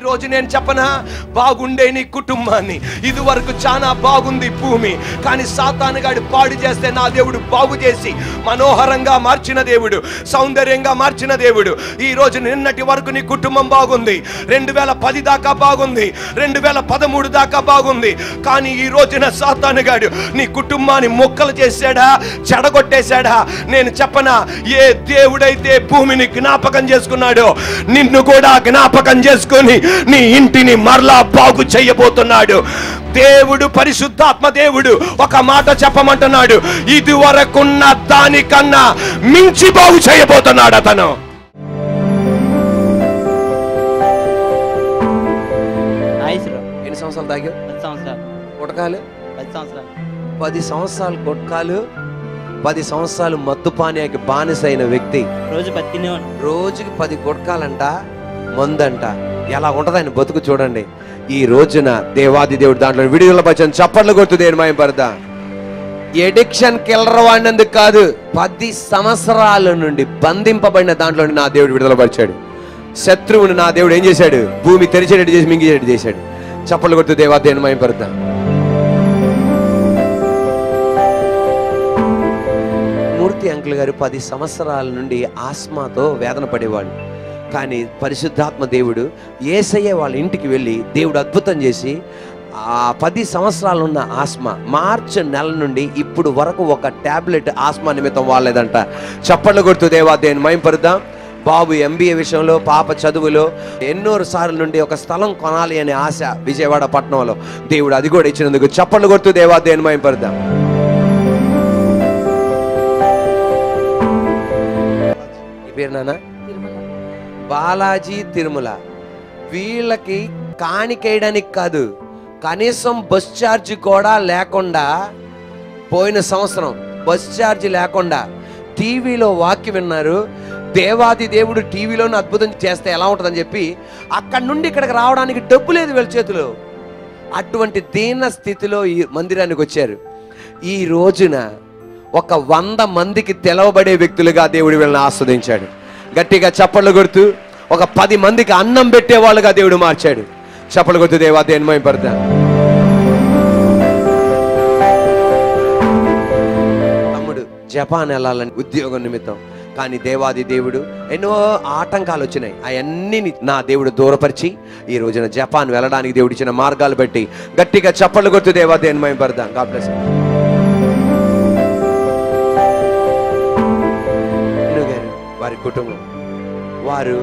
రోజు నేను చెప్పనా, బాగుండే నీ కుటుంబాన్ని, ఇది వరకు చాలా బాగుంది భూమి, కానీ సాతానుగాడు పాడు చేస్తే నా దేవుడు బాగు చేసి మనోహరంగా మార్చిన దేవుడు, సౌందర్యంగా మార్చిన దేవుడు. ఈ రోజు నిన్నటి వరకు నీ కుటుంబం బాగుంది, 2010 దాకా బాగుంది, 2013 దాకా బాగుంది, కానీ ఈ రోజున సాతానుగాడు నీ కుటుంబాన్ని మొక్కలు చేశాడా, చెడగొట్టేశాడా? నేను చెప్పనా, ఏ దేవుడైతే భూమిని జ్ఞాపకం చేసుకున్నాడో నిన్ను కూడా జ్ఞాపకం చేసుకొని నీ ఇంటిని మరలా బాగు చేయబోతున్నాడు. దేవుడు, పరిశుద్ధాత్మ దేవుడు ఒక మాట చెప్పమంటున్నాడు, ఇది వరకున్న దానికన్నా మించి బాగు చేయబోతున్నాడు అతను. ఎన్ని సంవత్సరాలు తాగావు? 10 సంవత్సరాలు. గుటకాలు 10 సంవత్సరాలు. 10 సంవత్సరాలు గుటకాలు, 10 సంవత్సరాలు మద్దుపానీయానికి బానిసైన వ్యక్తి రోజు 10 తినేవాడు. రోజుకి 10 గుటకాలంట, మందంట. ఎలా ఉంటది ఆయన బతుకు చూడండి. ఈ రోజున దేవాది దేవుడు దాంట్లో విడుదల పచ్చని చప్పట్లు కొడుతూ దేని మాయపడతా. ఎడిక్షన్ కిల్లర్ వాడినందుకు కాదు, 10 సంవత్సరాల నుండి బంధింపబడిన దాంట్లో నా దేవుడు విడుదల పరిచాడు. శత్రువుని నా దేవుడు ఏం చేశాడు? భూమి తెరిచేటట్టు చేసి మింగేటట్టు చేశాడు. చప్పట్లు కొడుతూ దేవాది దేవుని మాయపడతా. మూర్తి అంకుల్ గారు 10 సంవత్సరాల నుండి ఆస్మాతో వేదన పడేవాళ్ళు. కానీ పరిశుద్ధాత్మ దేవుడు యేసయ్య వాళ్ళ ఇంటికి వెళ్ళి దేవుడు అద్భుతం చేసి ఆ 10 సంవత్సరాలు ఉన్న ఆస్మా మార్చి నెల నుండి ఇప్పుడు వరకు ఒక టాబ్లెట్ ఆస్మా నిమిత్తం వాడలేదంట. చప్పట్లు కొడుతూ దేవాదేవుని మహిమపరుద్దాం. బాబు MBA విషయంలో, పాప చదువులో ఎన్నో సార్లు నుండి ఒక స్థలం కొనాలి అనే ఆశ విజయవాడ పట్టణంలో దేవుడు అది కూడా ఇచ్చినందుకు చప్పట్లు కొడుతూ దేవాదేవుని మహిమపరుద్దాం. పేరు నాన్న బాలాజీ తిరుమల. వీళ్ళకి కాணிకేయడానికి కాదు, కనీసం బస్ ఛార్జ్ కూడా లేకుండా పోయిన సంవత్సరం బస్ ఛార్జ్ లేకుండా టీవీలో వాక్యం విన్నారు. దేవాది దేవుడు టీవీలోనే అద్భుతం చేస్తే ఎలా ఉంటుందని చెప్పి అక్కడి నుండి ఇక్కడికి రావడానికి డబ్బు లేదు వీళ్ళ చేతిలో. అటువంటి దీన స్థితిలో ఈ మందిరానికి వచ్చారు. ఈ రోజున ఒక 100 మందికి తెలవబడే వ్యక్తులుగా దేవుడు వీళ్ళని ఆస్వాదించాడు. గట్టిగా చప్పట్లు కొడుతూ ఒక 10 మందికి అన్నం పెట్టే వాళ్ళుగా దేవుడు మార్చాడు. చప్పట్లు కొడుతూ దేవాదేవుని మహిమపరుద్దాం. తమ్ముడు జపాన్ వెళ్ళాలని ఉద్యోగం నిమిత్తం, కానీ దేవాది దేవుడు ఎన్నో ఆటంకాలు వచ్చినాయి. అవన్నీ నా దేవుడు దూరపరిచి ఈ రోజున జపాన్ వెళ్ళడానికి దేవుడు ఇచ్చిన మార్గాలు బట్టి గట్టిగా చప్పట్లు కొడుతూ దేవాదేవుని మహిమపరుద్దాం. God bless. వారి కుటుంబం వారు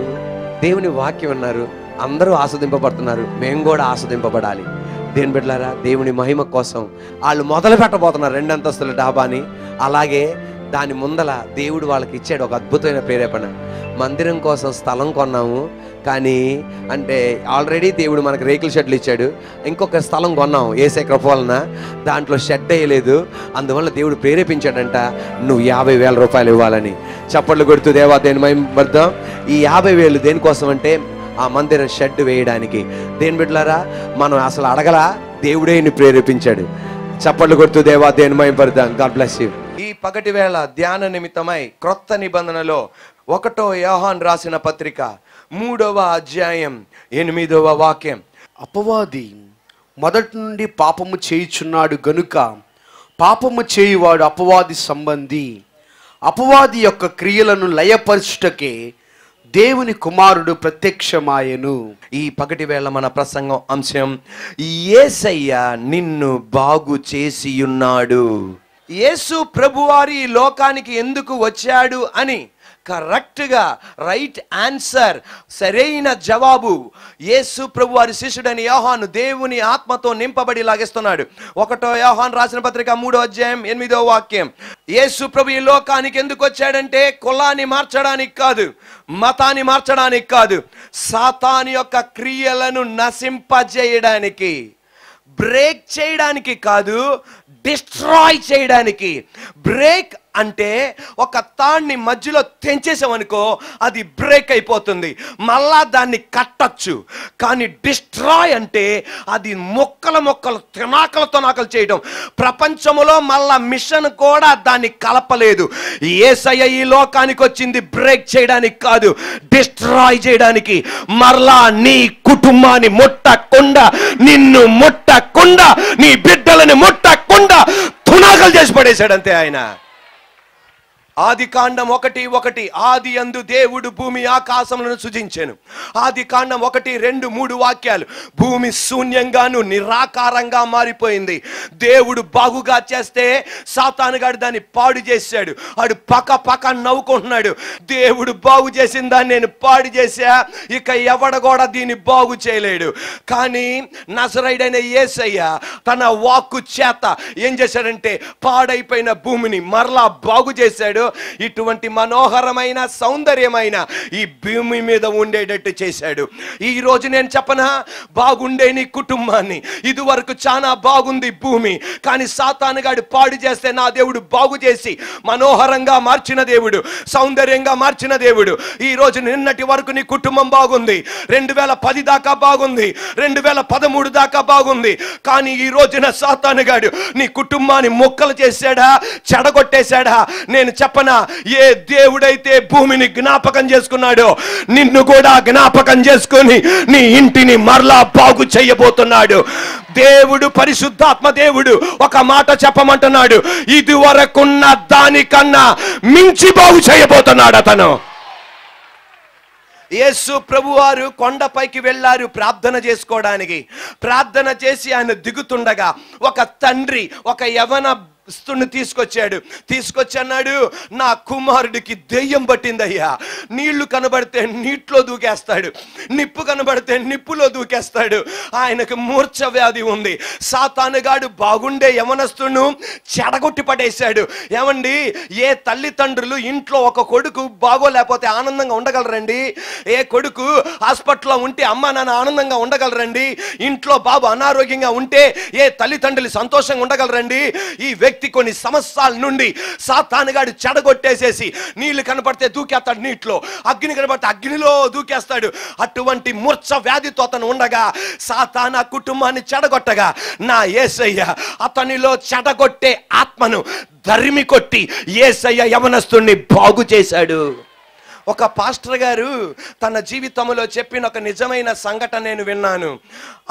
దేవుని వాక్యం అన్నారు, అందరూ ఆస్వాదింపబడుతున్నారు. మేము కూడా ఆస్వాదింపబడాలి. దేని బిడ్డలారా, దేవుని మహిమ కోసం వాళ్ళు మొదలు పెట్టబోతున్నారు 2 అంతస్తుల డాబాని. అలాగే దాని ముందల దేవుడు వాళ్ళకి ఇచ్చాడు ఒక అద్భుతమైన ప్రేరేపణ. మందిరం కోసం స్థలం కొన్నాము, కానీ అంటే ఆల్రెడీ దేవుడు మనకు రేకుల షెడ్లు ఇచ్చాడు. ఇంకొక స్థలం కొన్నాము ఏసే కృప వలన, దాంట్లో షెడ్ వేయలేదు. అందువల్ల దేవుడు ప్రేరేపించాడంట, నువ్వు 50,000 రూపాయలు ఇవ్వాలని. చప్పట్లు కొడుతూ దేవాదేవుని మహిమపరుద్దాం. ఈ 50,000 దేనికోసం అంటే ఆ మందిరం షెడ్ వేయడానికి. దేని బిడ్డలారా, మనం అసలు అడగలా, దేవుడే ప్రేరేపించాడు. చప్పట్లు కొడుతూ దేవాదేవుని మహిమపరుద్దాం. God bless you. ఈ పగటి వేళ ధ్యాన నిమిత్తమై క్రొత్త నిబంధనలో 1 యోహాను రాసిన పత్రిక 3వ అధ్యాయం 8వ వాక్యం. అపవాది మొదటి నుండి పాపము చేయుచున్నాడు గనుక పాపము చేయువాడు అపవాది సంబంధి. అపవాది యొక్క క్రియలను లయపరచుటకే దేవుని కుమారుడు ప్రత్యక్షమాయెను. ఈ పగటి వేళ మన ప్రసంగం అంశం, యేసయ్య నిన్ను బాగు చేసి ఉన్నాడు. యేసు ప్రభువారి ఈ లోకానికి ఎందుకు వచ్చాడు అని కరెక్ట్గా రైట్ ఆన్సర్, సరైన జవాబు యేసు ప్రభువారి శిష్యుడని యోహాను దేవుని ఆత్మతో నింపబడి లాగిస్తున్నాడు. 1 యోహాను రాసిన పత్రిక 3వ అధ్యాయం 8వ వాక్యం. యేసు ప్రభు ఈ లోకానికి ఎందుకు వచ్చాడంటే కులాన్ని మార్చడానికి కాదు, మతాన్ని మార్చడానికి కాదు, సాతాను యొక్క క్రియలను నశింపజేయడానికి, బ్రేక్ చేయడానికి కాదు, డిస్ట్రాయ్ చేయడానికి. బ్రేక్ అంటే ఒక తాడిని మధ్యలో తెంచేసామనుకో అది బ్రేక్ అయిపోతుంది, మళ్ళా దాన్ని కట్టచ్చు. కానీ డిస్ట్రాయ్ అంటే అది మొక్కలు తినాకలు చేయడం. ప్రపంచంలో మళ్ళా మిషన్ కూడా దాన్ని కలపలేదు. యేసయ్య ఈ లోకానికి వచ్చింది బ్రేక్ చేయడానికి కాదు, డిస్ట్రాయ్ చేయడానికి. మరలా నీ కుటుంబాన్ని ముట్టకుండా, నిన్ను ముట్టకుండా, నీ బిడ్డలని ముట్టకుండా తునాకలు చేసి పడేశాడు అంతే ఆయన. ఆదికాండం 1:1 ఆది యందు దేవుడు భూమి ఆకాశములను సృజించెను. ఆదికాండం 1, 2, 3 వాక్యాలు. భూమి శూన్యంగాను నిరాకారంగా మారిపోయింది. దేవుడు బాగుగా చేస్తే సాతానుగాడు దాన్ని పాడు చేశాడు. ఆడు పక్క నవ్వుకుంటున్నాడు, దేవుడు బాగు చేసిన దాన్ని నేను పాడు చేశా, ఇక ఎవడ కూడా దీన్ని బాగు చేయలేడు. కానీ నజరేయుడైన యేసయ్య తన వాక్కు చేత ఏం చేశాడంటే పాడైపోయిన భూమిని మరలా బాగు చేశాడు. ఇటువంటి మనోహరమైన సౌందర్యమైన ఈ భూమి మీద ఉండేటట్టు చేశాడు. ఈ రోజు నేను చెప్పనా, బాగుండే నీ కుటుంబాన్ని, ఇదివరకు చాలా బాగుంది భూమి, కానీ సాతానుగాడు పాడు చేస్తే నా దేవుడు బాగు చేసి మనోహరంగా మార్చిన దేవుడు, సౌందర్యంగా మార్చిన దేవుడు. ఈ రోజు నిన్నటి వరకు నీ కుటుంబం బాగుంది, 2010 దాకా బాగుంది, 2013 దాకా బాగుంది. కానీ ఈ రోజున సాతానుగాడు నీ కుటుంబాన్ని మొక్కలు చేశాడా, చెడగొట్టేశాడా? నేను చెప్పనా, ఏ దేవుడైతే భూమిని జ్ఞాపకం చేసుకున్నాడో నిన్ను కూడా జ్ఞాపకం చేసుకొని నీ ఇంటిని మరలా బాగు చేయబోతున్నాడు. దేవుడు, పరిశుద్ధాత్మ దేవుడు ఒక మాట చెప్పమంటున్నాడు, ఇది వరకున్న దానికన్నా మించి బాగు చేయబోతున్నాడు అతను. యేసు ప్రభువారు కొండపైకి వెళ్ళారు ప్రార్థన చేసుకోవడానికి. ప్రార్థన చేసి ఆయన దిగుతుండగా ఒక తండ్రి ఒక యవన తీసుకొచ్చి అన్నాడు, నా కుమారుడికి దెయ్యం పట్టిందయ్యా. నీళ్లు కనబడితే నీటిలో దూకేస్తాడు, నిప్పు కనబడితే నిప్పులో దూకేస్తాడు, ఆయనకు మూర్ఛ వ్యాధి ఉంది. సాతానుగాడు బాగుండే యవనస్తును చెడగొట్టి పడేశాడు. ఏమండి, ఏ తల్లిదండ్రులు ఇంట్లో ఒక కొడుకు బాగోలేకపోతే ఆనందంగా ఉండగలరండి? ఏ కొడుకు హాస్పిటల్లో ఉంటే అమ్మ నాన్న ఆనందంగా ఉండగలరండి? ఇంట్లో బాబు అనారోగ్యంగా ఉంటే ఏ తల్లిదండ్రులు సంతోషంగా ఉండగలరండి? ఈ వ్యక్తి కొన్ని సంవత్సరాల నుండి సాతానుగాడు చెడగొట్టేసేసి నీళ్లు కనబడితే దూకేస్తాడు నీటిలో, అగ్ని కనబడితే అగ్నిలో దూకేస్తాడు. అటువంటి మూర్ఛ వ్యాధితో అతను ఉండగా సాతాను కుటుంబాన్ని చెడగొట్టగా నా యేసయ్య అతనిలో చెడగొట్టే ఆత్మను దరిమి కొట్టి యేసయ్య యవనస్తుడిని బాగు చేశాడు. ఒక పాస్టర్ గారు తన జీవితంలో చెప్పిన ఒక నిజమైన సంఘటన నేను విన్నాను.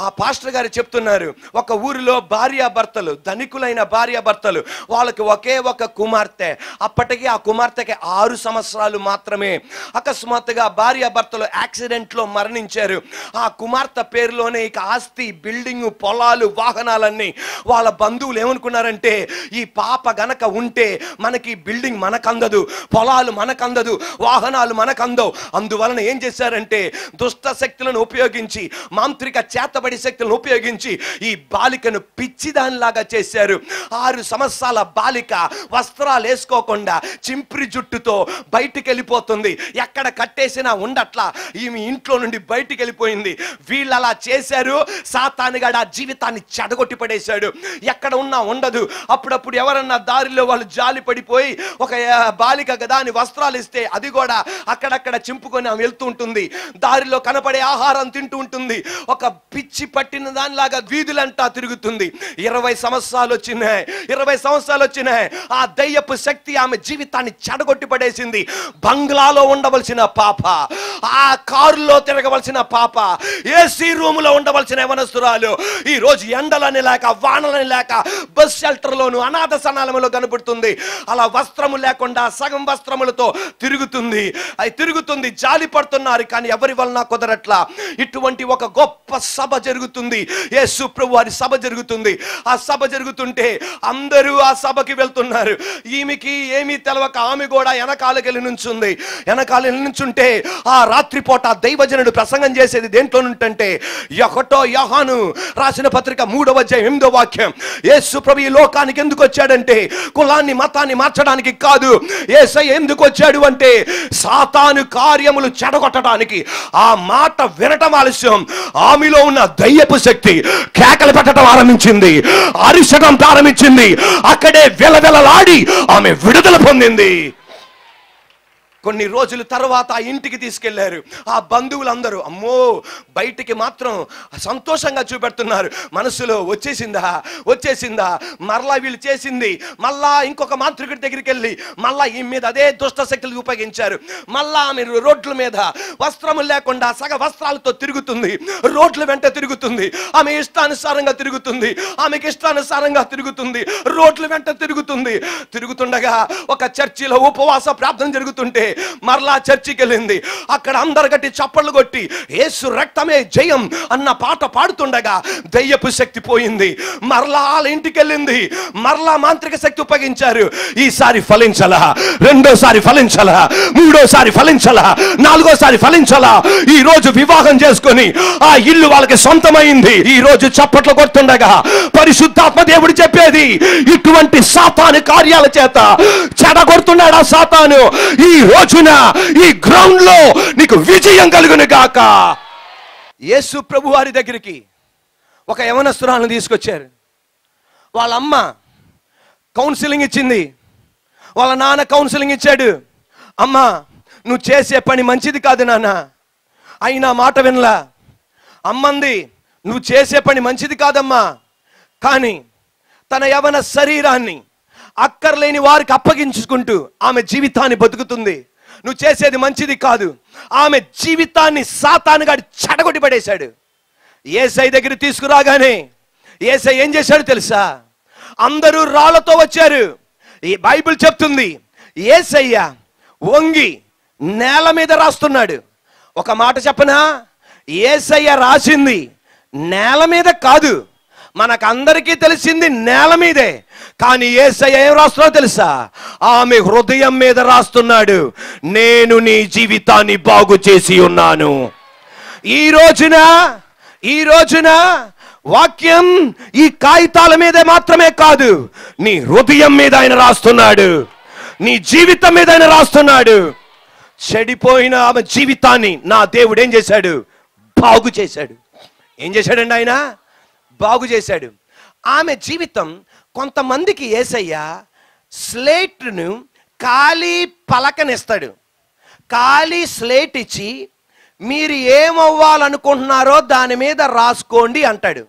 ఆ పాస్టర్ గారు చెప్తున్నారు, ఒక ఊరిలో భార్యాభర్తలు, ధనికులైన భార్యాభర్తలు, వాళ్ళకి ఒకే ఒక కుమార్తె. అప్పటికి ఆ కుమార్తెకి 6 సంవత్సరాలు మాత్రమే. అకస్మాత్తుగా భార్యాభర్తలు యాక్సిడెంట్లో మరణించారు. ఆ కుమార్తె పేరులోనే ఇక ఆస్తి, బిల్డింగు, పొలాలు, వాహనాలన్నీ. వాళ్ళ బంధువులు ఏమనుకున్నారంటే, ఈ పాప గనక ఉంటే మనకి బిల్డింగ్ మనకందదు, పొలాలు మనకందదు, వాహనాలు మనకందవు. అందువలన ఏం చేశారంటే దుష్ట శక్తులను ఉపయోగించి, మాంత్రిక చేతబడి శక్తులను ఉపయోగించి ఈ బాలికను పిచ్చిదానిలాగా చేశారు. 6 సంవత్సరాల బాలిక వస్త్రాలు వేసుకోకుండా చింపిరి జుట్టుతో బయటికి వెళ్ళిపోతుంది. ఎక్కడ కట్టేసినా ఉండట్లా, ఈమె ఇంట్లో నుండి బయటికి వెళ్ళిపోయింది. వీళ్ళు అలా చేశారు. సాతానుగాడు ఆ జీవితాన్ని చెడగొట్టి పడేశాడు. ఎక్కడ ఉన్నా ఉండదు. అప్పుడప్పుడు ఎవరన్నా దారిలో వాళ్ళు జాలి పడిపోయి ఒక బాలిక కదా అని వస్త్రాలు ఇస్తే అది కూడా అక్కడక్కడ చింపుకొని ఆమె వెళ్తూ ఉంటుంది. దారిలో కనపడే ఆహారం తింటూ ఉంటుంది. ఒక పిచ్చి పట్టిన దానిలాగా వీధులంటా తిరుగుతుంది. 20 సంవత్సరాలు వచ్చినాయి. 20 సంవత్సరాలు వచ్చినాయి. ఆ దయ్యపు శక్తి ఆమె జీవితాన్ని చెడగొట్టి పడేసింది. బంగ్లాలో ఉండవలసిన పాప, ఆ కారులో తిరగవలసిన పాప, ఏసీ రూములో ఉండవలసిన యవనస్తురాలు ఈ రోజు ఎండలని లేక వానలని లేక బస్ షెల్టర్లోను అనాథ సనాలములో కనబడుతుంది. అలా వస్త్రము లేకుండా సగం వస్త్రములతో తిరుగుతుంది. జాలి పడుతున్నారు, కానీ ఎవరి వలన కుదరట్లా. ఇటువంటి ఒక గొప్ప సభ జరుగుతుంది. యేసు ప్రభు వారి సభ జరుగుతుంది. ఆ సభ జరుగుతుంటే అందరూ ఆ సభకి వెళ్తున్నారు. ఈమెకి ఏమీ తెలవక ఆమె కూడా వెనకాలకెళ్ళి నుంచుంది. వెనకాల నుంచుంటే ఆ రాత్రిపూట దైవజనుడు ప్రసంగం చేసేది దేంట్లో నుంటే 1 యోహాను రాసిన పత్రిక 3వ అధ్యాయం 8వ వాక్యం. యేసు ప్రభు ఈ లోకానికి ఎందుకు వచ్చాడంటే కులాన్ని మతాన్ని మార్చడానికి కాదు. యేసయ్య ఎందుకు వచ్చాడు అంటే సాతాను కార్యములు చెడగొట్టడానికి. ఆ మాట వినటం ఆలస్యం, ఆమెలో ఉన్న దయ్యపు శక్తి కేకలు పెట్టడం ఆరంభించింది, అరిచడం ప్రారంభించింది. అక్కడే వెలవెలలాడి ఆమె విడుదల పొందింది. కొన్ని రోజుల తర్వాత ఆ ఇంటికి తీసుకెళ్లారు. ఆ బంధువులందరూ అమ్మో బయటికి మాత్రం సంతోషంగా చూపెడుతున్నారు, మనసులో వచ్చేసిందా మరలా వీళ్ళు చేసింది. మళ్ళా ఇంకొక మాంత్రికుడి దగ్గరికి వెళ్ళి మళ్ళా ఈ మీద అదే దుష్ట శక్తులు ఉపయోగించారు. మళ్ళా ఆమె రోడ్ల మీద వస్త్రములు లేకుండా సగ వస్త్రాలతో తిరుగుతుంది, రోడ్ల వెంట తిరుగుతుంది, ఆమె ఇష్టానుసారంగా తిరుగుతుంది, ఆమెకి ఇష్టానుసారంగా తిరుగుతుంది, రోడ్ల వెంట తిరుగుతుండగా ఒక చర్చిలో ఉపవాస ప్రార్థన జరుగుతుంటే మరలా చర్చికి వెళ్ళింది. అక్కడ అందరు గట్టి చప్పట్లు కొట్టి యేసు రక్తమే జయం అన్న పాట పాడుతుండగా దయ్యపు శక్తి పోయింది. మరలా వాళ్ళ ఇంటికి వెళ్ళింది, మరలా మాంత్రిక శక్తి ఉపయోగించారు. ఈసారి ఫలించలా, రెండోసారి ఫలించలా, మూడోసారి ఫలించలా, నాలుగోసారి ఫలించలా. ఈ రోజు వివాహం చేసుకొని ఆ ఇల్లు వాళ్ళకి సొంతమైంది. ఈ రోజు చప్పట్లు కొడుతుండగా పరిశుద్ధాత్మ దేవుడు చెప్పేది, ఇటువంటి సాతాను కార్యాల చేత చెడగొడుతున్నాడు ఆ సాతాను. ఈ రోజున ఈ గ్రౌండ్ లో నీకు విజయం కలుగును గాక. యేసు ప్రభు వారి దగ్గరికి ఒక యవనస్తురాలను తీసుకొచ్చారు. వాళ్ళ అమ్మ కౌన్సిలింగ్ ఇచ్చింది, వాళ్ళ నాన్న కౌన్సిలింగ్ ఇచ్చాడు. అమ్మా నువ్వు చేసే పని మంచిది కాదు నాన్న. అయినా మాట వినలా. అమ్మంది నువ్వు చేసే పని మంచిది కాదమ్మా, కానీ తన యవన శరీరాన్ని అక్కర్లేని వారికి అప్పగించుకుంటూ ఆమె జీవితాన్ని బతుకుతుంది. నువ్వు చేసేది మంచిది కాదు. ఆమె జీవితాన్ని సాతానుగాడు చెడగొట్టి పడేశాడు. యేసయ్య దగ్గర తీసుకురాగానే యేసయ్య ఏం చేశాడు తెలుసా? అందరూ రాళ్లతో వచ్చారు. ఈ బైబిల్ చెప్తుంది యేసయ్య వంగి నేల మీద రాస్తున్నాడు. ఒక మాట చెప్పనా, యేసయ్య రాసింది నేల మీద కాదు, మనకందరికీ తెలిసింది నేల మీదే. కానీ యేసయ్య ఏం రాస్తున్నాడో తెలుసా? ఆమె హృదయం మీద రాస్తున్నాడు, నేను నీ జీవితాన్ని బాగు చేసి ఉన్నాను. ఈ రోజున వాక్యం ఈ కాగితాల మీద మాత్రమే కాదు, నీ హృదయం మీద ఆయన రాస్తున్నాడు, నీ జీవితం మీద ఆయన రాస్తున్నాడు. చెడిపోయిన ఆమె జీవితాన్ని నా దేవుడు ఏం చేశాడు? బాగు చేశాడు. ఏం చేశాడండి ఆయన? బాగు చేశాడు. ఆమె జీవితం కొంతమందికి యేసయ్య స్లేట్ను ఖాళీ పలకనిస్తాడు. ఖాళీ స్లేట్ ఇచ్చి మీరు ఏమవ్వాలనుకుంటున్నారో దాని మీద రాసుకోండి అంటాడు.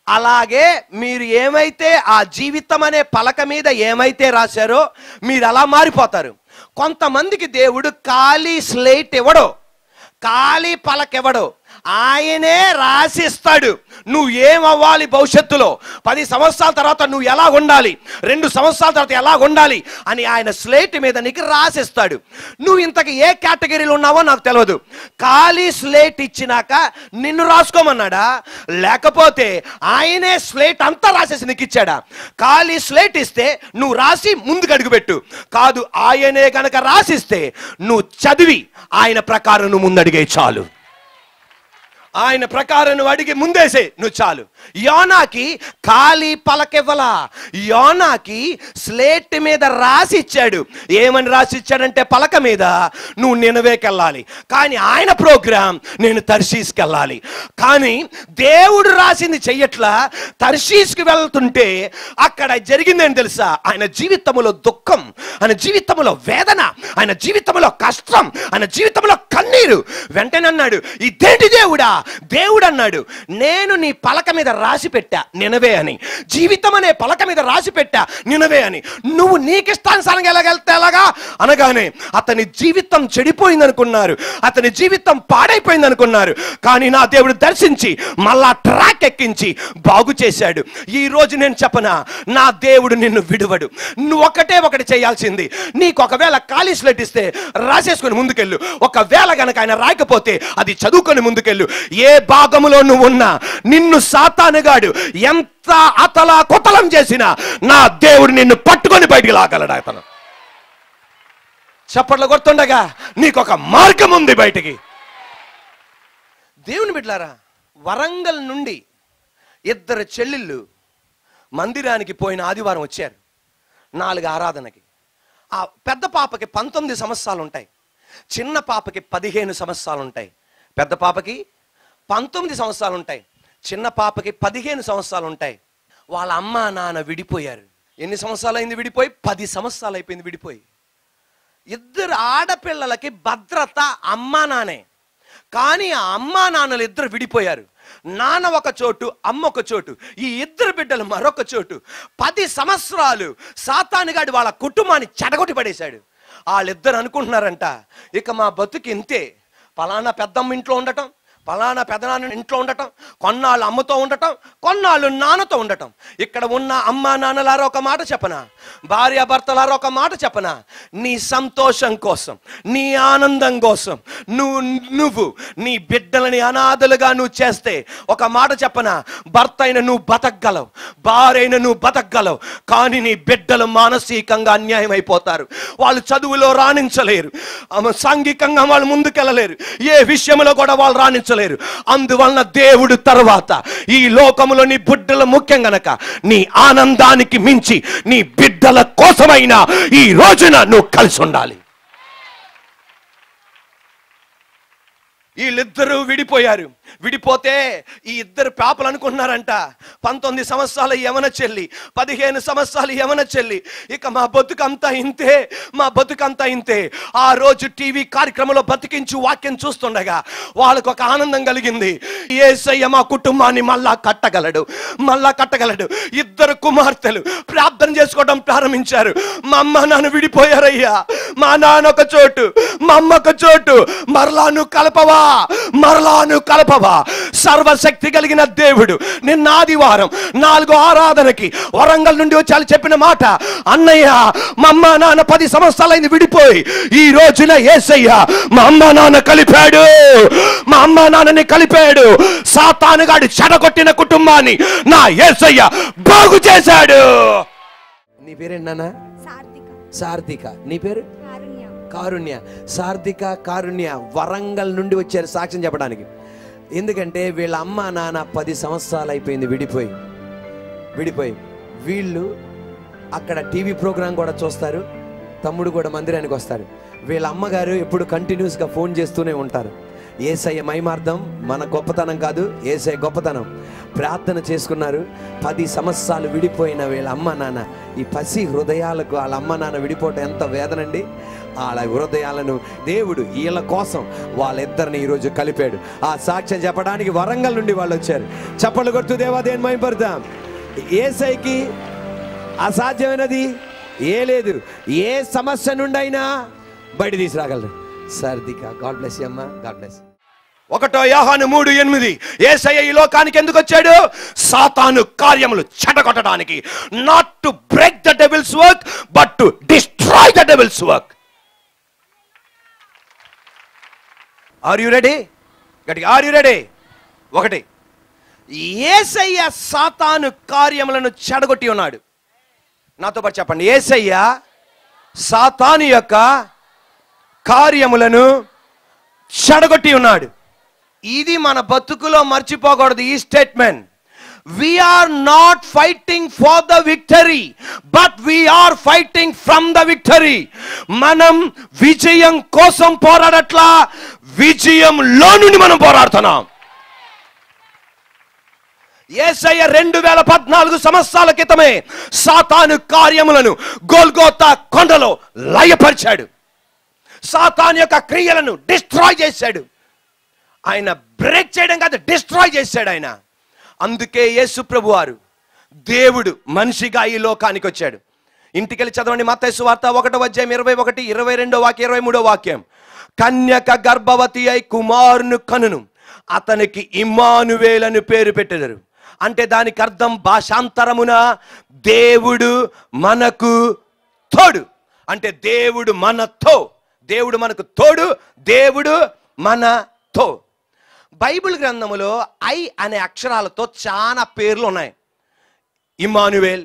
అలాగే మీరు ఏమైతే ఆ జీవితం అనే పలక మీద ఏమైతే రాశారో మీరు అలా మారిపోతారు. కొంతమందికి దేవుడు ఖాళీ స్లేట్ ఇవ్వడు, ఖాళీ పలక ఇవ్వడు, ఆయనే రాసిస్తాడు. నువ్వు ఏమవ్వాలి భవిష్యత్తులో, 10 సంవత్సరాల తర్వాత నువ్వు ఎలా ఉండాలి, 2 సంవత్సరాల తర్వాత ఎలా ఉండాలి అని ఆయన స్లేట్ మీద నీకు రాసిస్తాడు. నువ్వు ఇంతకు ఏ కేటగిరీలో ఉన్నావో నాకు తెలియదు. ఖాళీ స్లేట్ ఇచ్చినాక నిన్ను రాసుకోమన్నాడా, లేకపోతే ఆయనే స్లేట్ అంతా రాసేసి నీకు ఇచ్చాడా? ఖాళీ స్లేట్ ఇస్తే నువ్వు రాసి ముందుకు అడుగుపెట్టు, కాదు ఆయనే గనక రాసిస్తే నువ్వు చదివి ఆయన ప్రకారం నువ్వు ముందడిగే చాలు. ఆయన ప్రకారం నువ్వు అడిగి ముందేసే నువ్వు చాలు. యోనాకి ఖాళీ పలకివ్వలా, యోనాకి స్లేట్ మీద రాసి ఇచ్చాడు. ఏమని రాసి ఇచ్చాడంటే పలక మీద నువ్వు నినవేకెళ్ళాలి, కానీ ఆయన ప్రోగ్రాం నేను తర్షీస్కి వెళ్ళాలి. కానీ దేవుడు రాసింది చెయ్యట్లా. తర్షీస్కి వెళ్తుంటే అక్కడ జరిగిందేం తెలుసా? ఆయన జీవితంలో దుఃఖం, ఆయన జీవితంలో వేదన, ఆయన జీవితంలో కష్టం, ఆయన జీవితంలో కన్నీరు. వెంటనే అన్నాడు, ఇదేంటి దేవుడా? దేవుడు అన్నాడు, నేను నీ పలక మీద రాసి పెట్టా నినవే అని, జీవితం అనే పలక మీద రాసి పెట్టా నినవే అని. నువ్వు నీకిష్టానుసారంగా ఎలాగెళ్తే ఎలాగా అనగానే అతని జీవితం చెడిపోయింది అనుకున్నారు, అతని జీవితం పాడైపోయింది అనుకున్నారు. కానీ నా దేవుడు దర్శించి మళ్ళా ట్రాక్ ఎక్కించి బాగు చేశాడు. ఈ రోజు నేను చెప్పనా, నా దేవుడు నిన్ను విడువడు. నువ్వు ఒకటి చేయాల్సింది, నీకు ఒకవేళ ఖాళీ స్లేట్ ఇస్తే రాసేసుకొని ముందుకెళ్ళు. ఒకవేళ గనక ఆయన రాయకపోతే అది చదువుకొని ముందుకెళ్ళు. ఏ భాగములో నువ్వు ఉన్నా, నిన్ను సాతానుగాడు ఎంత అతలా కుతలం చేసినా నా దేవుడు నిన్ను పట్టుకొని బయటికి లాగలడు. అతను చప్పట్లు కొడుతుండగా నీకు ఒక మార్గం ఉంది బయటికి. దేవుని బిడ్డలారా, వరంగల్ నుండి 2 చెల్లెళ్ళు మందిరానికి పోయిన ఆదివారం వచ్చారు 4 ఆరాధనకి. ఆ పెద్ద పాపకి 19 సంవత్సరాలు ఉంటాయి, చిన్న పాపకి 15 సంవత్సరాలు ఉంటాయి. పెద్ద పాపకి 19 సంవత్సరాలు ఉంటాయి, చిన్న పాపకి 15 సంవత్సరాలు ఉంటాయి. వాళ్ళ అమ్మ నాన్న విడిపోయారు. ఎన్ని సంవత్సరాలు అయింది విడిపోయి? 10 సంవత్సరాలు అయిపోయింది విడిపోయి. ఇద్దరు ఆడపిల్లలకి భద్రత అమ్మా నానే, కానీ ఆ అమ్మా నాన్నలు ఇద్దరు విడిపోయారు. నాన్న ఒక చోటు, అమ్మ ఒక చోటు, ఈ ఇద్దరు బిడ్డలు మరొక చోటు. 10 సంవత్సరాలు సాతానుగాడు వాళ్ళ కుటుంబాన్ని చెడగొట్టి పడేశాడు. వాళ్ళిద్దరు అనుకుంటున్నారంట, ఇక మా బతుకు ఇంతే. పలానా పెద్దమ్మ ఇంట్లో ఉండటం, పలానా పెదనాన్న ఇంట్లో ఉండటం, కొన్నాళ్ళు అమ్మతో ఉండటం, కొన్నాళ్ళు నాన్నతో ఉండటం. ఇక్కడ ఉన్న అమ్మ నాన్నలారా ఒక మాట చెప్పనా, భార్య భర్తలారా ఒక మాట చెప్పనా, నీ సంతోషం కోసం, నీ ఆనందం కోసం నువ్వు నీ బిడ్డలని అనాథలుగా నువ్వు చేస్తే ఒక మాట చెప్పనా, భర్త అయిన నువ్వు బతకగలవు, భార్య అయిన నువ్వు బతకగలవు, కానీ నీ బిడ్డలు మానసికంగా అన్యాయం అయిపోతారు. వాళ్ళు చదువులో రాణించలేరు, సాంఘికంగా వాళ్ళు ముందుకెళ్ళలేరు, ఏ విషయంలో కూడా వాళ్ళు రాణించలేరు. అందువలన దేవుడు తర్వాత ఈ లోకములో నీ బిడ్డల ముఖ్యం గనక నీ ఆనందానికి మించి నీ బిడ్డల కోసమైనా ఈ రోజున నువ్వు కలిసి ఉండాలి. వీళ్ళిద్దరూ విడిపోయారు. విడిపోతే ఈ ఇద్దరు పాపలు అనుకుంటున్నారంట, 19 సంవత్సరాల యవన చెల్లి, 15 సంవత్సరాల యవన చెల్లి, ఇక మా బతుకంతా ఇంతే, మా బతుకంతా ఇంతే. ఆ రోజు టీవీ కార్యక్రమంలో బతికించు వాక్యం చూస్తుండగా వాళ్ళకు ఒక ఆనందం కలిగింది. యేసయ్య మా కుటుంబాన్ని మళ్ళా కట్టగలడు. ఇద్దరు కుమార్తెలు ప్రార్థన చేసుకోవడం ప్రారంభించారు. మా అమ్మ నాన్న విడిపోయారయ్యా, మా నాన్న ఒక చోటు, మా అమ్మ ఒక చోటు, మరలా నువ్వు కలపవా సర్వశక్తి కలిగిన దేవుడు నిన్న ఆదివారం 4 ఆరాధనకి వరంగల్ నుండి వచ్చి చెప్పిన మాట, అన్నయ్య మా అమ్మ నాన్న 10 సంవత్సరాలైంది విడిపోయి, ఈ రోజున యేసయ్య మా అమ్మ నాన్న కలిపాడు, మా అమ్మ నాన్నని కలిపాడు. సాతానుగాడు చెడగొట్టిన కుటుంబాన్ని నా యేసయ్య బాగు చేశాడు. నీ పేరేంటన్నా? సార్థిక. నీ పేరు? కారుణ్య. సార్థిక, కారుణ్య వరంగల్ నుండి వచ్చారు సాక్ష్యం చెప్పడానికి. ఎందుకంటే వీళ్ళ అమ్మ నాన్న 10 సంవత్సరాలు అయిపోయింది విడిపోయి. వీళ్ళు అక్కడ టీవీ ప్రోగ్రాం కూడా చూస్తారు, తమ్ముడు కూడా మందిరానికి వస్తాడు. వీళ్ళ అమ్మగారు ఎప్పుడు కంటిన్యూస్గా ఫోన్ చేస్తూనే ఉంటారు. యేసయ్య మహిమార్థం, మన గొప్పతనం కాదు, యేసయ్య గొప్పతనం. ప్రార్థన చేసుకున్నారు. 10 సంవత్సరాలు విడిపోయిన వీళ్ళ అమ్మ నాన్న, ఈ పసి హృదయాలకు వాళ్ళ అమ్మ నాన్న విడిపోవటం ఎంత వేదనండి. వాళ్ళ హృదయాలను దేవుడు వీళ్ళ కోసం వాళ్ళిద్దరిని ఈరోజు కలిపాడు. ఆ సాక్ష్యం చెప్పడానికి వరంగల్ నుండి వాళ్ళు వచ్చారు. చప్పట్లు కొడుతూ దేవాదేవుని మహిమపడతాం. యేసయ్యకి అసాధ్యమైనది ఏ లేదు. ఏ సమస్య నుండి అయినా బయట తీసుకురాగలరు. సార్థిక, గాడ్ బ్లెస్ యూ అమ్మా, గాడ్ బ్లెస్. 1 యోహాను 3:8 యేసయ్య ఈ లోకానికి ఎందుకు వచ్చాడు? సాతాను కార్యములు చెడగొట్టడానికి. Not to break the devil's work but to destroy the devil's work. Are you ready? గట్టిగా ఆర్ యు రెడీ? 1, యేసయ్య సాతాను కార్యములను చెడగొట్టి ఉన్నాడు. నాతో పాటు చెప్పండి, యేసయ్య సాతాను యొక్క కార్యములను చెడగొట్టి ఉన్నాడు. ఇది మన బతుకులో మర్చిపోకూడదు ఈ statement. We are not fighting for the victory, but we are fighting from the victory. మనం విజయం కోసం పోరాడట్లా, విజయంలో నుండి మనం పోరాడుతున్నాం. యేసయ్య 2014 సంవత్సరాల క్రితమే సాతాను కార్యములను గోల్గోతా కొండలో లయపరిచాడు. సాతాను యొక్క క్రియలను డిస్ట్రాయ్ చేశాడు. ఆయన బ్రేక్ చేయడం కాదు, డిస్ట్రాయ్ చేశాడు ఆయన. అందుకే యేసు ప్రభువారు దేవుడు మనిషిగా ఈ లోకానికి వచ్చాడు. ఇంటికెళ్ళి చదవండి, మత్తయి సువార్త 1:21, 22 వాక్యం, 23 వాక్యం. కన్యక గర్భవతి అయి కుమారుని కనును, అతనికి ఇమ్మానువేల్ అని పేరు పెట్టెదరు. అంటే దానికి అర్థం భాషాంతరమున దేవుడు మనకు తోడు. అంటే దేవుడు మనతో, దేవుడు మనకు తోడు, దేవుడు మనతో. బైబిల్ గ్రంథములో ఐ అనే అక్షరాలతో చాలా పేర్లు ఉన్నాయి. ఇమ్మానువేల్.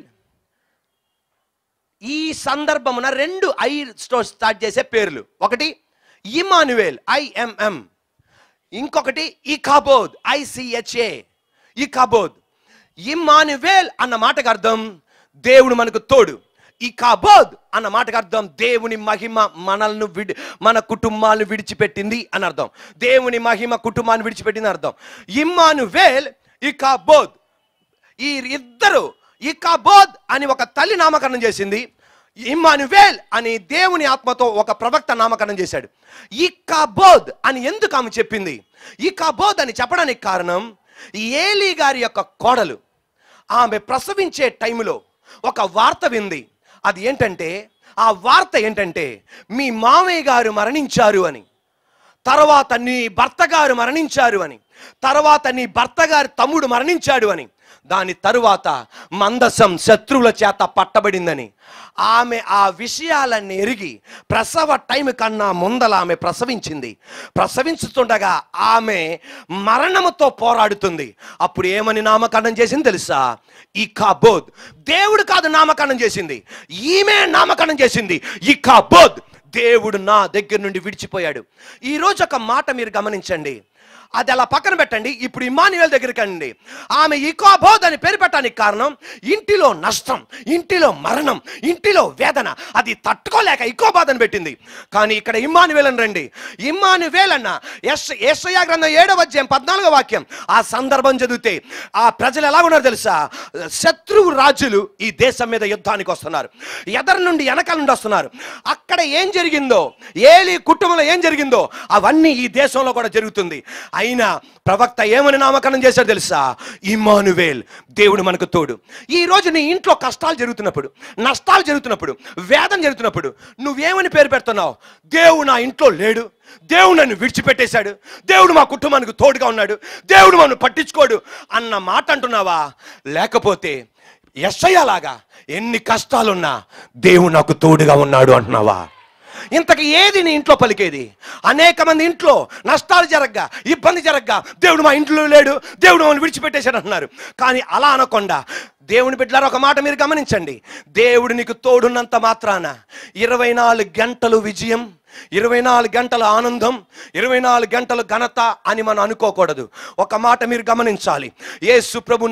ఈ సందర్భమున 2 ఐ స్టార్ట్ చేసే పేర్లు. ఒకటి ఇమ్మానువేల్, IMM. ఇంకొకటి ఇకాబోద్, ICHA, ఇకాబోద్. ఇమ్మానువేల్ అన్న మాటకు అర్థం దేవుడు మనకు తోడు. ఇకాబోద్ అన్న మాటకు అర్థం దేవుని మహిమ మన కుటుంబాలను విడిచిపెట్టింది అని అర్థం. దేవుని మహిమ కుటుంబాన్ని విడిచిపెట్టింది అర్థం. ఇమ్మానువేల్, ఇకాబోద్, ఈ ఇద్దరు, ఇకాబోద్ అని ఒక తల్లి నామకరణం చేసింది, ఇమ్మానువేల్ అని దేవుని ఆత్మతో ఒక ప్రవక్త నామకరణం చేశాడు. ఇకాబోద్ అని ఎందుకు ఆమె చెప్పింది? ఇకాబోద్ అని చెప్పడానికి కారణం, ఏలీ గారి యొక్క కోడలు ఆమె ప్రసవించే టైంలో ఒక వార్త వింది. అది ఏంటంటే, ఆ వార్త ఏంటంటే, మీ మామయ్య గారు మరణించారు అని, తర్వాత నీ భర్త గారు మరణించారు అని, తర్వాత నీ భర్త గారి తమ్ముడు మరణించాడు అని, దాని తరువాత మందసం శత్రువుల చేత పట్టబడిందని. ఆమె ఆ విషయాలన్నీ ఎరిగి ప్రసవ టైం కన్నా ముందల ఆమె ప్రసవించింది. ప్రసవించుతుండగా ఆమె మరణముతో పోరాడుతుంది. అప్పుడు ఏమని నామకరణం చేసింది తెలుసా? ఇకాబోద్. దేవుడు కాదు నామకరణం చేసింది, ఈమె నామకరణం చేసింది. ఇకాబోద్, దేవుడు నా దగ్గర నుండి విడిచిపోయాడు. ఈరోజు ఒక మాట మీరు గమనించండి, అది అలా పక్కన పెట్టండి. ఇప్పుడు ఇమ్మానువేల్ దగ్గరికి అండి. ఆమె ఇకాబోద్ అని పేరు పెట్టడానికి కారణం, ఇంటిలో నష్టం, ఇంటిలో మరణం, ఇంటిలో వేదన, అది తట్టుకోలేక ఇకాబోద్ అని పెట్టింది. కానీ ఇక్కడ ఇమ్మానువేల్ అని రండి. ఇమ్మానువేల్ అన్న యెషయా గ్రంథం 7వ అధ్యాయం 14వ వాక్యం, ఆ సందర్భం చదివితే ఆ ప్రజలు ఎలా ఉన్నారు తెలుసా? శత్రువు రాజులు ఈ దేశం మీద యుద్ధానికి వస్తున్నారు, ఎదరి నుండి వెనకాల నుండి వస్తున్నారు. అక్కడ ఏం జరిగిందో, ఏలీ కుటుంబంలో ఏం జరిగిందో అవన్నీ ఈ దేశంలో కూడా జరుగుతుంది. అయినా ప్రవక్త ఏమని నామకరణం చేశాడు తెలుసా? ఇమ్మానువేల్, దేవుడు మనకు తోడు. ఈ రోజు నీ ఇంట్లో కష్టాలు జరుగుతున్నప్పుడు, నష్టాలు జరుగుతున్నప్పుడు, వేదన జరుగుతున్నప్పుడు నువ్వేమని పేరు పెడుతున్నావు? దేవుడు నా ఇంట్లో లేడు, దేవుడు నన్ను విడిచిపెట్టేశాడు, దేవుడు మా కుటుంబానికి తోడుగా ఉన్నాడు, దేవుడు మనల్ని పట్టించుకోడు అన్న మాట అంటున్నావా? లేకపోతే యెషయాలాగా ఎన్ని కష్టాలున్నా దేవుడు నాకు తోడుగా ఉన్నాడు అంటున్నావా? ఇంతకు ఏది నీ ఇంట్లో పలికేది? అనేక మంది ఇంట్లో నష్టాలు జరగ్గా, ఇబ్బంది జరగ్గా, దేవుడు మా ఇంట్లో లేడు, దేవుడు మమ్మల్ని విడిచిపెట్టేశాడు అంటున్నారు. కానీ అలా అనకుండా, దేవుని బిడ్డలారా ఒక మాట మీరు గమనించండి, దేవుడు నీకు తోడున్నంత మాత్రాన 24 గంటలు విజయం, 24 గంటల ఆనందం, 24 గంటల ఘనత అని మనం అనుకోకూడదు. ఒక మాట మీరు గమనించాలి, యేసు ప్రభు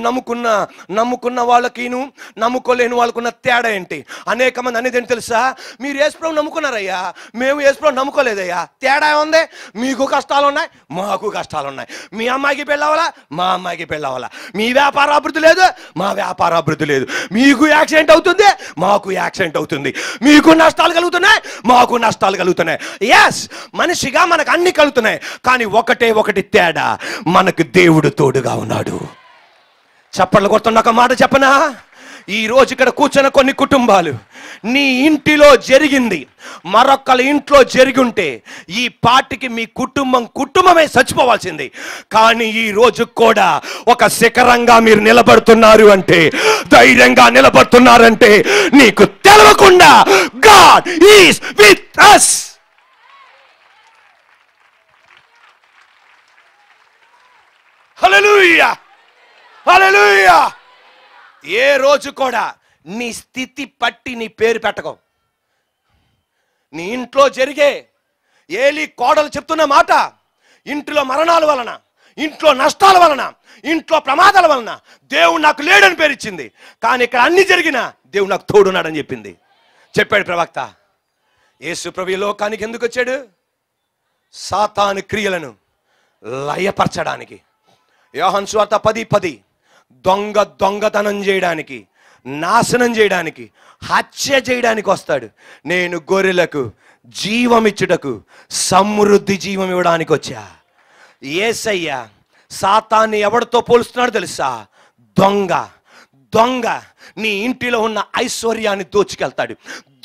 నమ్ముకున్న వాళ్ళకిను నమ్ముకోలేని వాళ్ళకున్న తేడా ఏంటి? అనేక మంది అనేది ఏంటి తెలుసా? మీరు యేసు ప్రభు నమ్ముకున్నారయ్యా, మేము యేసు ప్రభు నమ్ముకోలేదయ్యా. తేడా ఉంది, మీకు కష్టాలు ఉన్నాయి, మాకు కష్టాలు ఉన్నాయి. మీ అమ్మాయికి పెళ్ళవలా, మా అమ్మాయికి పెళ్ళవలా. మీ వ్యాపార అభివృద్ధి లేదు, మా వ్యాపార అభివృద్ధి లేదు. మీకు యాక్సిడెంట్ అవుతుంది, మాకు యాక్సిడెంట్ అవుతుంది. మీకు నష్టాలు కలుగుతున్నాయి, మాకు నష్టాలు కలుగుతున్నాయి. ఎస్, మనిషిగా మనకు అన్ని కలుగుతున్నాయి, కానీ ఒకటి తేడా, మనకు దేవుడు తోడుగా ఉన్నాడు. చప్పట్లు కొడుతున్న ఒక మాట చెప్పనా? ఈ రోజు ఇక్కడ కూర్చున్న కొన్ని కుటుంబాలు, నీ ఇంటిలో జరిగింది మరొకళ్ళ ఇంట్లో జరిగి ఉంటే ఈ పాటికి మీ కుటుంబమే చచ్చిపోవాల్సింది. కానీ ఈ రోజు కూడా ఒక శిఖరంగా మీరు నిలబడుతున్నారు అంటే, ధైర్యంగా నిలబడుతున్నారంటే, నీకు తెలవకుండా గాడ్ ఈస్ విత్ us. హల్లెలూయా, హల్లెలూయా. ఏ రోజు కూడా నీ స్థితి పట్టి నీ పేరు పెట్టకో. నీ ఇంట్లో జరిగే ఏలీ కోడలు చెప్తున్న మాట, ఇంట్లో మరణాల వలన, ఇంట్లో నష్టాల వలన, ఇంట్లో ప్రమాదాల వలన దేవుడు నాకు లేడని పేరు ఇచ్చింది. కానీ ఇక్కడ అన్ని జరిగినా దేవుడు నాకు తోడున్నాడని చెప్పింది. చెప్పాడు ప్రవక్త. యేసు ప్రభు లోకానికి ఎందుకు వచ్చాడు? సాతాను క్రియలను లయపరచడానికి. యోహాను సువార్త 10:10, దొంగతనం చేయడానికి, నాశనం చేయడానికి, హత్య చేయడానికి వస్తాడు. నేను గొర్రెలకు జీవం ఇచ్చుటకు, సమృద్ధి జీవం ఇవ్వడానికి వచ్చా. యేసయ్య సాతాన్ని ఎవరితో పోలుస్తున్నాడు తెలుసా? దొంగ నీ ఇంటిలో ఉన్న ఐశ్వర్యాన్ని దోచుకెళ్తాడు.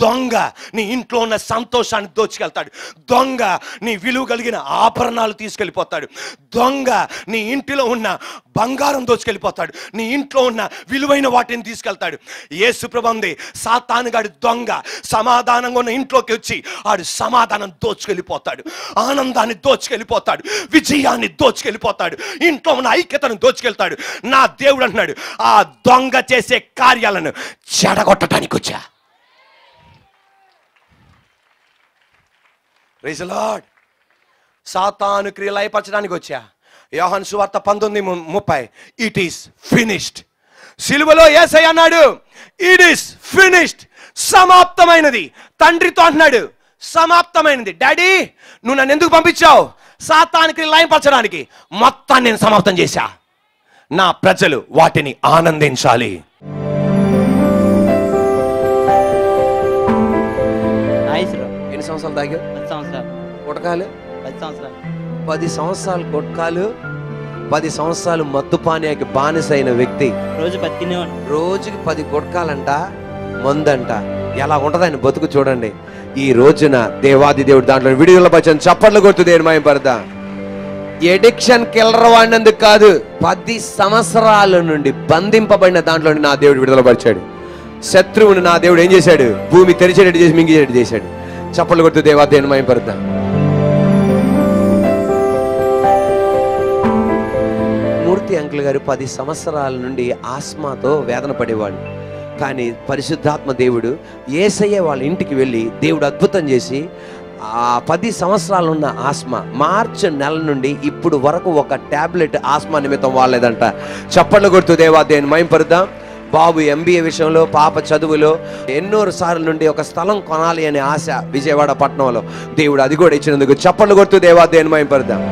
దొంగ నీ ఇంట్లో ఉన్న సంతోషాన్ని దోచుకెళ్తాడు. దొంగ నీ విలువ కలిగిన ఆభరణాలు తీసుకెళ్ళిపోతాడు. దొంగ నీ ఇంటిలో ఉన్న బంగారం దోచుకెళ్ళిపోతాడు. నీ ఇంట్లో ఉన్న విలువైన వాటిని తీసుకెళ్తాడు. యేసు ప్రభువు అంది, సాతానుగాడు దొంగ సమాధానంగా ఉన్న ఇంట్లోకి వచ్చి ఆడు సమాధానం దోచుకెళ్ళిపోతాడు, ఆనందాన్ని దోచుకెళ్ళిపోతాడు, విజయాన్ని దోచుకెళ్ళిపోతాడు, ఇంట్లో ఉన్న ఐక్యతను దోచుకెళ్తాడు. నా దేవుడు అంటున్నాడు, ఆ దొంగ చేసే కార్యాలను చెడగొట్టడానికి వచ్చా. Praise the Lord. సాతాను క్రియలు లయపరచడానికి వచ్చా. యోహాను సువార్త 19:30, ఇట్ ఈస్ ఫినిష్డ్. సిలువలో యేసయ్య అన్నాడు, ఇట్ ఈస్ ఫినిష్డ్, సమాప్తమైనది. తండ్రితో అంటున్నాడు, సమాప్తమైనది. డాడీ, నువ్వు నన్ను ఎందుకు పంపించావు? సాతానికి లయపరచడానికి. మొత్తాన్ని నేను సమాప్తం చేశా. నా ప్రజలు వాటిని ఆనందించాలి. ఎన్ని సంవత్సరాలు తాగావు? 10 సంవత్సరాలు. గుటకాలు 10 సంవత్సరాలు. 10 సంవత్సరాలు గుటకాలు, 10 సంవత్సరాలు మద్దుపానీయానికి బానిసైన వ్యక్తి రోజు 10 తినేవాడు. రోజుకి 10 గుటకాలంట, మందంట. ఎలా ఉంటది ఆయన బతుకు చూడండి. ఈ రోజున దేవాది దేవుడు దాంట్లో విడుదల పచ్చని చప్పట్లు కొడుతూ దేని మాయపడతా. ఎడిక్షన్ కిల్లర్ వాడినందుకు కాదు, 10 సంవత్సరాల నుండి బంధింపబడిన దాంట్లో నా దేవుడు విడుదల పరిచాడు. శత్రువుని నా దేవుడు ఏం చేశాడు? భూమి తెరిచేటట్టు చేసి మింగేటట్టు చేశాడు. చప్పట్లు కొడుతూ దేవాది దేవుని మాయపడతా. మూర్తి అంకుల్ గారు 10 సంవత్సరాల నుండి ఆస్మాతో వేదన పడేవాళ్ళు. కానీ పరిశుద్ధాత్మ దేవుడు యేసయ్య వాళ్ళ ఇంటికి వెళ్ళి దేవుడు అద్భుతం చేసి ఆ 10 సంవత్సరాలు ఉన్న ఆస్మా మార్చి నెల నుండి ఇప్పుడు వరకు ఒక టాబ్లెట్ ఆస్మా నిమిత్తం వాడలేదంట. చప్పట్లు కొడుతూ దేవాదేవుని మహింపరుద్దాం. బాబు MBA విషయంలో, పాప చదువులో ఎన్నో సార్లు నుండి ఒక స్థలం కొనాలి అనే ఆశ విజయవాడ పట్టణంలో దేవుడు అది కూడా ఇచ్చినందుకు చప్పట్లు కొడుతూ దేవాదేవుని మహింపరుద్దాం.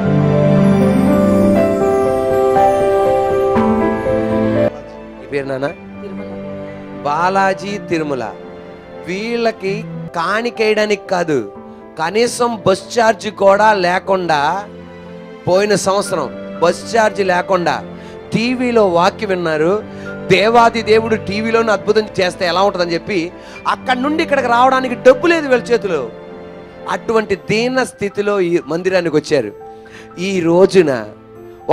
పేరు నాన్న బాలాజీ తిరుమల. వీళ్ళకి కాணிకేయడానికి కాదు, కనీసం బస్ ఛార్జ్ కూడా లేకుండా పోయిన సంవత్సరం బస్ ఛార్జ్ లేకుండా టీవీలో వాక్యం విన్నారు. దేవాది దేవుడు టీవీలోనే అద్భుతం చేస్తే ఎలా ఉంటుందని చెప్పి అక్కడి నుండి ఇక్కడికి రావడానికి డబ్బు లేదు వీళ్ళ చేతిలో. అటువంటి దీన స్థితిలో ఈ మందిరానికి వచ్చారు. ఈ రోజున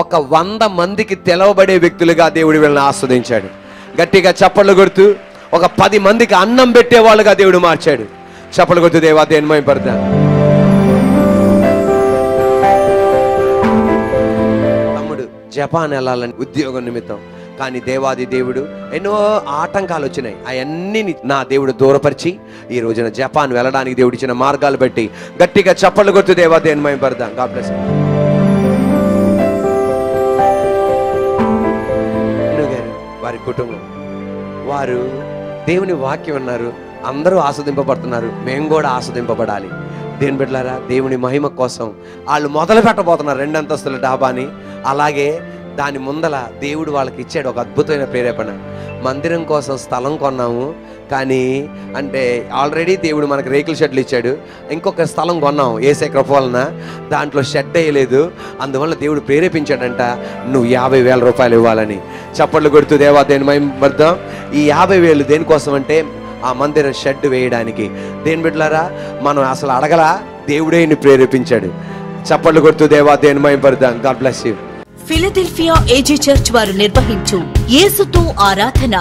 ఒక 100 మందికి తెలవబడే వ్యక్తులుగా దేవుడు వీళ్ళని ఆస్వాదించాడు. గట్టిగా చప్పట్లు కొడుతూ ఒక 10 మందికి అన్నం పెట్టే వాళ్ళుగా దేవుడు మార్చాడు. చప్పట్లు కొడుతూ దేవాదేవుని మహిమపడతా. తమ్ముడు జపాన్ వెళ్ళాలని ఉద్యోగం నిమిత్తం, కానీ దేవాది దేవుడు ఎన్నో ఆటంకాలు వచ్చినాయి. అవన్నీ నా దేవుడు దూరపరిచి ఈ రోజున జపాన్ వెళ్ళడానికి దేవుడు ఇచ్చిన మార్గాలు బట్టి గట్టిగా చప్పట్లు కొడుతూ దేవాదేవుని మహిమపడతా. God bless you. వారి కుటుంబం వారు దేవుని వాక్యం అన్నారు. అందరూ ఆస్వాదింపబడుతున్నారు, మేము కూడా ఆస్వాదింపబడాలి. దేని బిడ్డలారా, దేవుని మహిమ కోసం వాళ్ళు మొదలు పెట్టబోతున్నారు 2 అంతస్తుల డాబాని. అలాగే దాని ముందల దేవుడు వాళ్ళకి ఇచ్చాడు ఒక అద్భుతమైన ప్రేరేపణ. మందిరం కోసం స్థలం కొన్నాము, కానీ అంటే ఆల్రెడీ దేవుడు మనకు రేకుల షెడ్లు ఇచ్చాడు. ఇంకొక స్థలం కొన్నాం ఏసే కృప వలన, దాంట్లో షెడ్ వేయలేదు. అందువల్ల దేవుడు ప్రేరేపించాడంట, నువ్వు 50,000 రూపాయలు ఇవ్వాలని. చప్పట్లు కొడుతూ దేవాదేవుని మహిమపడదాం. ఈ 50,000 దేనికోసం అంటే ఆ మందిరం షెడ్ వేయడానికి. దేని బిడ్డలారా, మనం అసలు అడగలా, దేవుడే ప్రేరేపించాడు. చప్పట్లు కొడుతూ దేవాదేవుని మహిమపడదాం. God bless you. Philadelphia AG church వారు నిర్వహించు యేసుతో ఆరాధన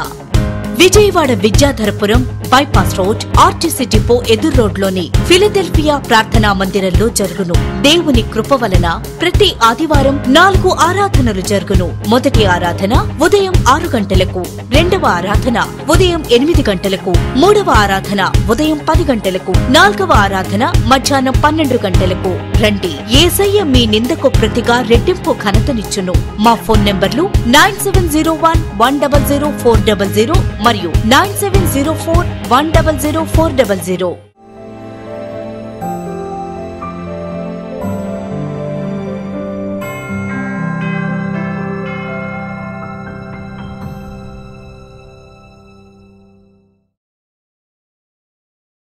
Vijayawada Vidyadharapuram bypass road RTC depot ఎదురు రోడ్లోని ఫిలదెల్ఫియా ప్రార్థనా మందిరంలో జరుగును. దేవుని కృప వలన ప్రతి ఆదివారం 4 ఆరాధనలు జరుగును. మొదటి ఆరాధన ఉదయం 6 గంటలకు, రెండవ ఆరాధన ఉదయం 8 గంటలకు, మూడవ ఆరాధన ఉదయం 10 గంటలకు, 4వ ఆరాధన మధ్యాహ్నం 12 గంటలకు. రండి, యేసయ్య మీ నిందకు ప్రతిగా రెట్టింపు ఘనతనిచ్చును. మా ఫోన్ నంబర్లు 9701100400 మరియు 9704100400.